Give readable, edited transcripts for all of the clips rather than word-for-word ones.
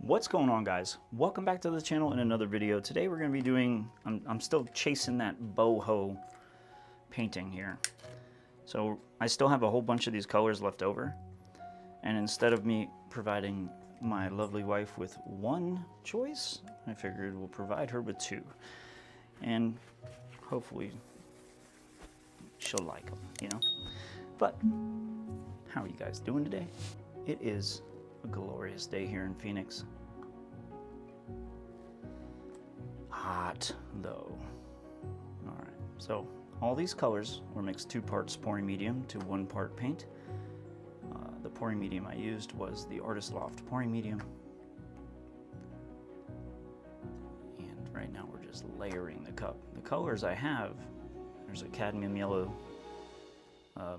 What's going on, guys? Welcome back to the channel in another video. Today we're going to be doing, I'm still chasing that boho painting here. So I still have a whole bunch of these colors left over, and instead of me providing my lovely wife with one choice, I figured we'll provide her with two, and hopefully she'll like them, you know. But how are you guys doing today? It is a glorious day here in Phoenix. Hot though. All right, so all these colors were mixed 2 parts pouring medium to 1 part paint. The pouring medium I used was the Artist Loft pouring medium. And right now we're just layering the cup. The colors I have, there's a cadmium yellow,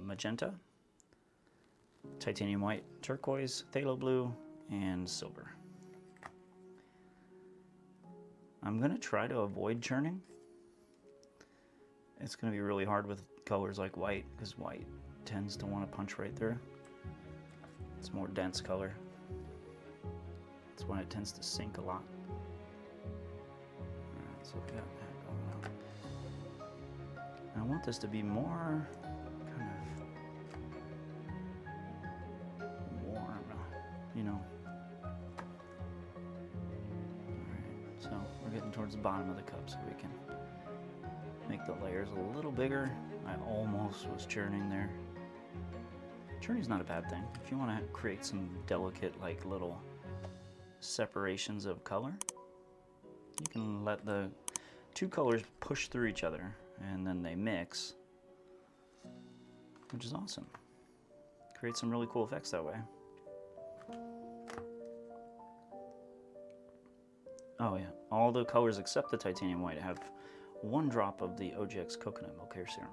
magenta, titanium white, turquoise, phthalo blue, and silver. I'm gonna try to avoid churning. It's gonna be really hard with colors like white, because white tends to want to punch right through. It's a more dense color. That's why it tends to sink a lot. Alright, so we got that going on. I want this to be more kind of warm, you know. Alright, so we're getting towards the bottom of the cup so we can make the layers a little bigger. I almost was churning there. Churning's not a bad thing. If you want to create some delicate, like, little separations of color, you can let the 2 colors push through each other and then they mix, which is awesome. Create some really cool effects that way. Oh yeah, all the colors except the titanium white have 1 drop of the OGX coconut milk hair serum.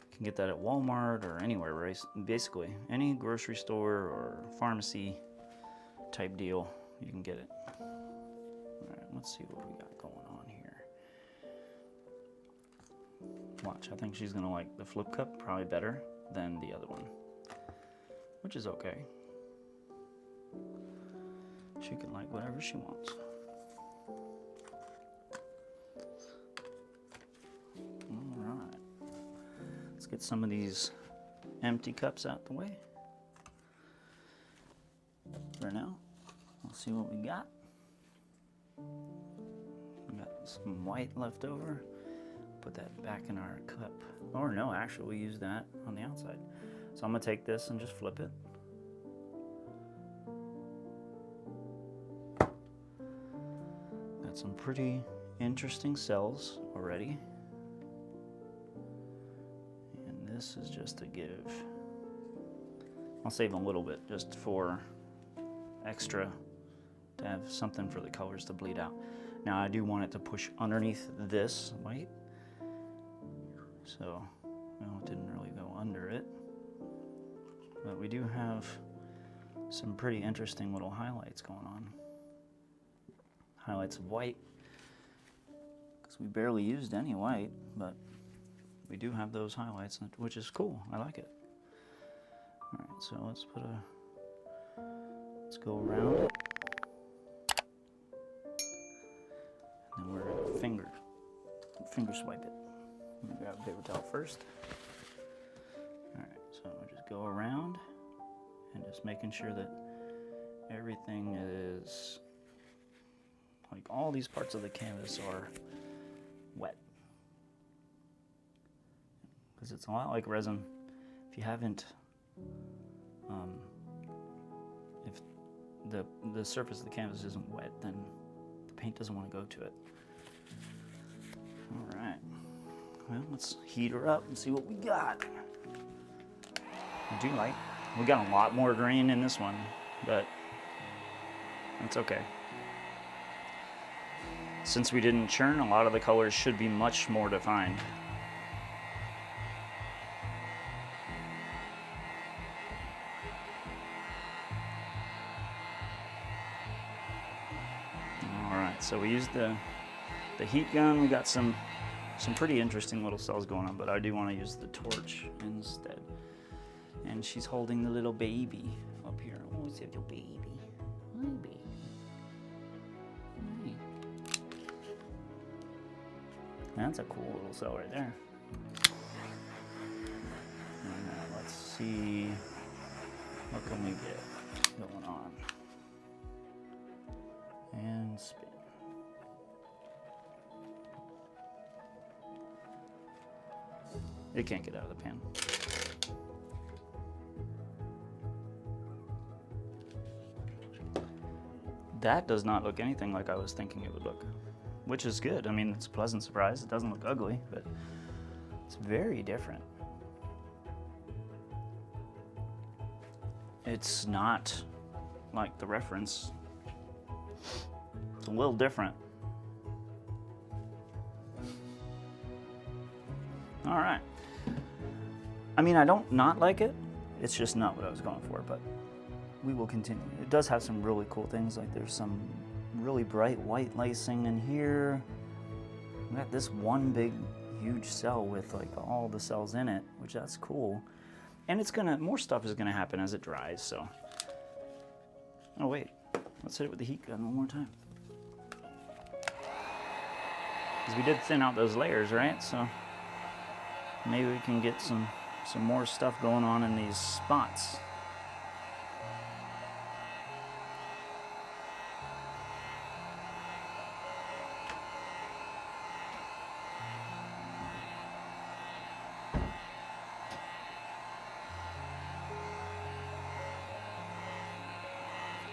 You can get that at Walmart or anywhere, right? Basically, any grocery store or pharmacy type deal, you can get it. All right, let's see what we got going on here. Watch, I think she's gonna like the flip cup probably better than the other one, which is okay. She can like whatever she wants. Get some of these empty cups out the way for now. Let's see what we got. We got some white left over. Put that back in our cup. Or no, actually we use that on the outside. So I'm gonna take this and just flip it. Got some pretty interesting cells already. This is just to give, I'll save a little bit just for extra, to have something for the colors to bleed out. Now I do want it to push underneath this white, so well, it didn't really go under it, but we do have some pretty interesting little highlights going on. Highlights of white, because we barely used any white, but we do have those highlights, which is cool. I like it. All right, so let's go around it. And then we're gonna finger swipe it. I'm gonna grab a paper towel first. All right, so we'll just go around and just making sure that everything is, like, all these parts of the canvas are wet. Because it's a lot like resin. If you haven't, if the surface of the canvas isn't wet, then the paint doesn't want to go to it. All right, well, let's heat her up and see what we got. We got a lot more green in this one, but that's okay. Since we didn't churn, a lot of the colors should be much more defined. So we used the heat gun. We got some pretty interesting little cells going on, but I do want to use the torch instead. And she's holding the little baby up here. Oh, it's a little baby. Baby. That's a cool little cell right there. Let's see, what can we get going on? And spin. It can't get out of the pan. That does not look anything like I was thinking it would look, which is good. I mean, it's a pleasant surprise. It doesn't look ugly, but it's very different. It's not like the reference. It's a little different. All right. I mean, I don't not like it. It's just not what I was going for, but we will continue. It does have some really cool things, like there's some really bright white lacing in here. We got this one big, huge cell with like all the cells in it, which that's cool. And it's gonna, more stuff is gonna happen as it dries, so. Oh wait, let's hit it with the heat gun one more time. Because we did thin out those layers, right? So maybe we can get some more stuff going on in these spots.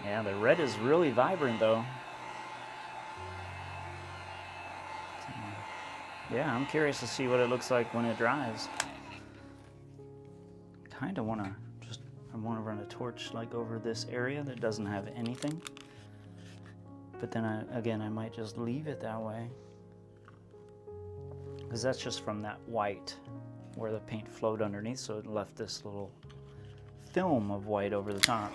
Yeah, the red is really vibrant though. Yeah, I'm curious to see what it looks like when it dries. Kind of want to I want to run a torch like over this area that doesn't have anything. But then again, I might just leave it that way. Because that's just from that white where the paint flowed underneath, so it left this little film of white over the top.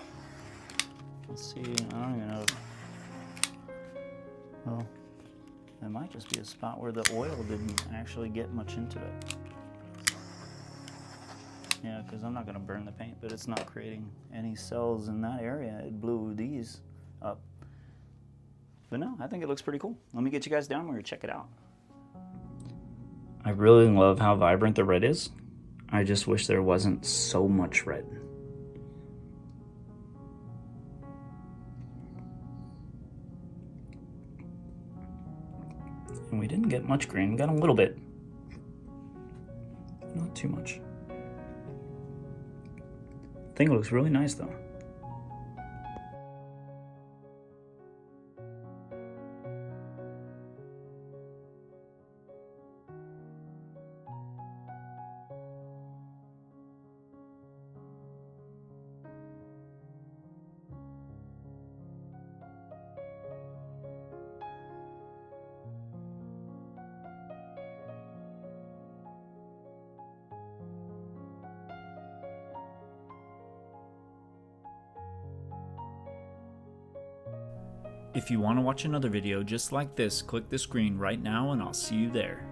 Let's see, I don't even know. Well, it might just be a spot where the oil didn't actually get much into it. Yeah, because I'm not going to burn the paint, but it's not creating any cells in that area. It blew these up. But no, I think it looks pretty cool. Let me get you guys down. We're going to check it out. I really love how vibrant the red is. I just wish there wasn't so much red. And we didn't get much green. We got a little bit. Not too much. I think it looks really nice though. If you want to watch another video just like this, click the screen right now and I'll see you there.